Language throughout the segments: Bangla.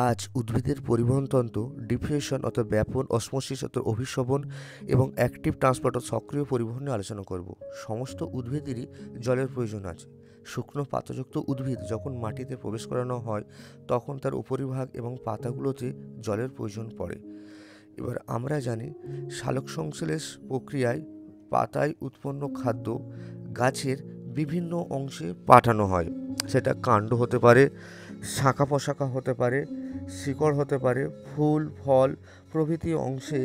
আজ উদ্ভিদের পরিবহনতন্ত্র, ডিফিউশন অর্থাৎ ব্যাপন, অসমোসিস অর্থাৎ অভিশবন এবং অ্যাক্টিভ ট্রান্সপোর্ট অর্থাৎ সক্রিয় পরিবহন নিয়ে আলোচনা করব। সমস্ত উদ্ভিদেরই জলের প্রয়োজন আছে। শুকনো পাতাযুক্ত উদ্ভিদ যখন মাটিতে প্রবেশ করানো হয় তখন তার উপরিভাগ এবং পাতাগুলোতে জলের প্রয়োজন পড়ে। এবার আমরা জানি সালোকসংশ্লেষ প্রক্রিয়ায় পাতায় উৎপন্ন খাদ্য গাছের বিভিন্ন অংশে পাঠানো হয়। সেটা কাণ্ড হতে পারে, শাখা প্রশাখা হতে পারে, শিকড় হতে পারে, ফুল ফল প্রভৃতি অংশে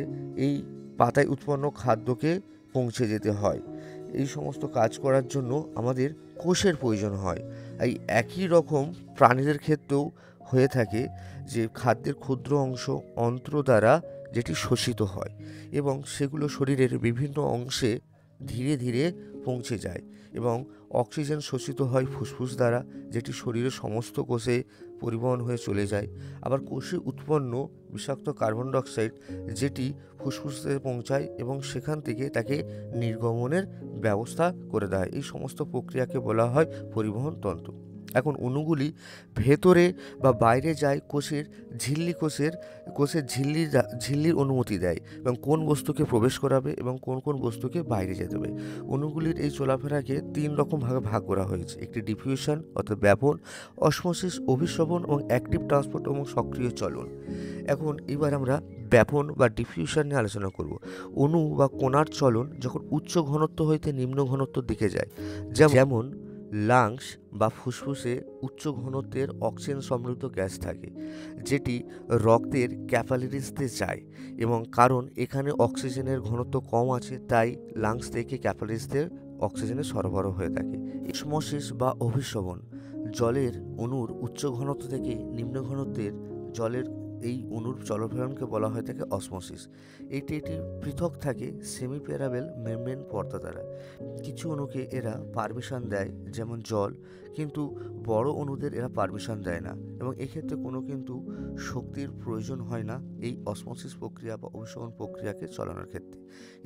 এই পাতায় উৎপন্ন খাদ্যকে পৌঁছে যেতে হয়। এই সমস্ত কাজ করার জন্য আমাদের কোষের প্রয়োজন হয়। এই একই রকম প্রাণীদের ক্ষেত্রেও হয়ে থাকে যে খাদ্যের ক্ষুদ্র অংশ অন্ত্র দ্বারা যেটি শোষিত হয় এবং সেগুলো শরীরের বিভিন্ন অংশে ধীরে ধীরে পৌঁছে যায় এবং অক্সিজেন শোষিত হয় ফুসফুস দ্বারা, যেটি শরীরের সমস্ত কোষে পরিবহন হয়ে চলে যায়। আবার কোষে উৎপন্ন বিষাক্ত কার্বন ডাইঅক্সাইড যেটি ফুসফুসে পৌঁছায় এবং সেখান থেকে তাকে নির্গমনের ব্যবস্থা করে দেয়। এই সমস্ত প্রক্রিয়াকে বলা হয় পরিবহন তন্ত্র। এখন অণুগুলি ভেতরে বা বাইরে যায় কোষের ঝিল্লির অনুমতি দেয় এবং কোন বস্তুকে প্রবেশ করাবে এবং কোন কোন বস্তুকে বাইরে যেতে হবে। অণুগুলির এই চলাফেরাকে 3 রকম ভাগে ভাগ করা হয়েছে। একটি ডিফিউশন অর্থাৎ ব্যাপন, অসমোসিস অভিশবন এবং অ্যাক্টিভ ট্রান্সপোর্ট এবং সক্রিয় চলন। এখন এবার আমরা ব্যাপন বা ডিফিউশন নিয়ে আলোচনা করব। অণু বা কণার চলন যখন উচ্চ ঘনত্ব হইতে নিম্ন ঘনত্বের দিকে যায়, যেমন লাংস বা ফুসফুসে উচ্চ ঘনত্বের অক্সিজেন সমৃদ্ধ গ্যাস থাকে, যেটি রক্তের ক্যাপিলারিজতে যায় এবং কারণ এখানে অক্সিজেনের ঘনত্ব কম আছে তাই লাংস থেকে ক্যাপিলারিজতে অক্সিজেনের সরবরাহ হয়ে থাকে। অসমোসিস বা অভিশবন জলের অণুর উচ্চ ঘনত্ব থেকে নিম্ন ঘনত্বের জলের এই অণুর চলফেরনকে বলা হয়ে থাকে অসমোসিস। এটি পৃথক থাকে সেমিপ্যারাবেল মেমব্রেন পর্দা দ্বারা। কিছু অণুকে এরা পারমিশন দেয় যেমন জল, কিন্তু বড় অণুদের এরা পারমিশন দেয় না এবং এক্ষেত্রে কোনো কিন্তু শক্তির প্রয়োজন হয় না এই অসমোসিস প্রক্রিয়া বা অভিশবন প্রক্রিয়াকে চালানোর ক্ষেত্রে।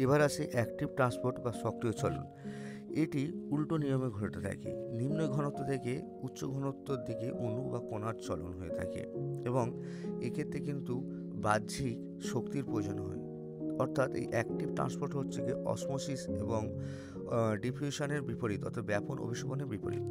এবার আসে অ্যাক্টিভ ট্রান্সপোর্ট বা সক্রিয় চলন। এটি উল্টো নিয়মে ঘটে থাকে। নিম্ন ঘনত্ব থেকে উচ্চ ঘনত্বের দিকে অণু বা কণার চলন হয়ে থাকে এবং এক্ষেত্রে কিন্তু বাহ্যিক শক্তির প্রয়োজন হয়। অর্থাৎ এই অ্যাক্টিভ ট্রান্সপোর্ট হচ্ছে গিয়ে অসমোসিস এবং ডিফিউশনের বিপরীত, অর্থাৎ ব্যাপন অভিশবনের বিপরীত।